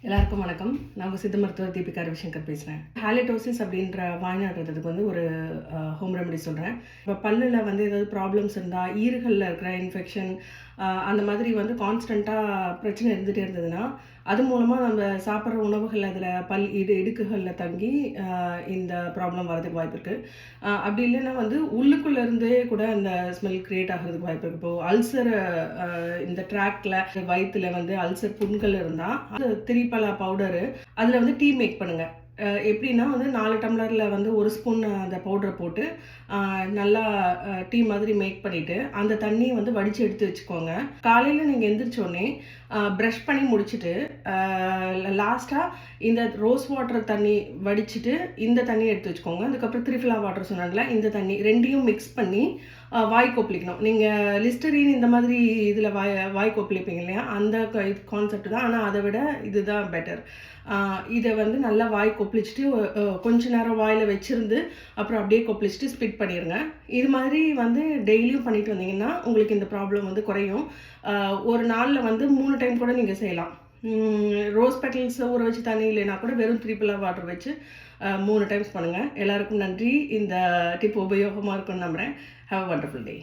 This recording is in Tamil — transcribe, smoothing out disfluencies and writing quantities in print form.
எல்லாருக்கும் வணக்கம். நான் உங்கள் சித்த மருத்துவர் தீபிகா ரவிசங்கர் பேசுகிறேன். ஹாலிடோசிஸ் அப்படின்ற வாய்நாடுறதுக்கு ஒரு ஹோம் ரெமெடி சொல்கிறேன். இப்போ பல்லில் ஏதாவது ப்ராப்ளம்ஸ் இருந்தால், ஈறுகளில் இருக்கிற இன்ஃபெக்ஷன் அந்த மாதிரி கான்ஸ்டண்ட்டாக பிரச்சனை இருந்துகிட்டே இருந்ததுன்னா, அது மூலமாக நம்ம சாப்பிட்ற உணவுகள் அதில் இடுக்குகளில் தங்கி இந்த ப்ராப்ளம் வரதுக்கு வாய்ப்பு இருக்குது. அப்படி இல்லைன்னா உள்ளுக்குள்ளேருந்தே கூட அந்த ஸ்மெல் க்ரியேட் ஆகிறதுக்கு வாய்ப்பு இருக்குது. இப்போது அல்சர் இந்த ட்ராக்டில் வயிற்றில் அல்சர் புண்கள் இருந்தால் அது திரிபலா பவுடரு அதில் டீ மேக் பண்ணுங்கள். எப்படின்னா 4 டம்ளரில் 1 ஸ்பூன் அந்த பவுடரை போட்டு நல்லா டீ மாதிரி மேக் பண்ணிவிட்டு அந்த தண்ணியை வடித்து எடுத்து வச்சுக்கோங்க. காலையில் நீங்கள் எந்திரிச்சோடனே ப்ரஷ் பண்ணி முடிச்சுட்டு லாஸ்ட்டாக இந்த ரோஸ் வாட்டர் தண்ணி வடிச்சிட்டு இந்த தண்ணியை எடுத்து வச்சுக்கோங்க. அதுக்கப்புறம் திரிஃபிலா வாட்டர் சொன்னாங்களா, இந்த தண்ணி ரெண்டையும் மிக்ஸ் பண்ணி வாய் கொப்பளிக்கணும். நீங்கள் லிஸ்டரின் இந்த மாதிரி இதில் வாய் கொப்பளிப்பீங்க இல்லையா, அந்த கான்செப்ட் தான். ஆனால் அதை விட இதுதான் பெட்டர். இதை நல்லா வாய் கொப்பளிச்சுட்டு கொஞ்ச நேரம் வாயில் வச்சுருந்து அப்புறம் அப்படியே கொப்பளிச்சுட்டு ஸ்பிட் பண்ணிடுங்க. இது மாதிரி டெய்லியும் பண்ணிட்டு வந்தீங்கன்னா உங்களுக்கு இந்த ப்ராப்ளம் குறையும். ஒரு நாளில் 3 டைம் கூட நீங்கள் செய்யலாம். ரோஸ் பெட்டல்ஸ் ஊற வச்சு தண்ணி இல்லைன்னா கூட வெறும் திரிபலா வாட்டர் வச்சு 3 டைம்ஸ் பண்ணுங்கள். எல்லாருக்கும் நன்றி. இந்த டிப் உபயோகமாக இருக்கும்னு நம்புகிறேன். Have a wonderful day.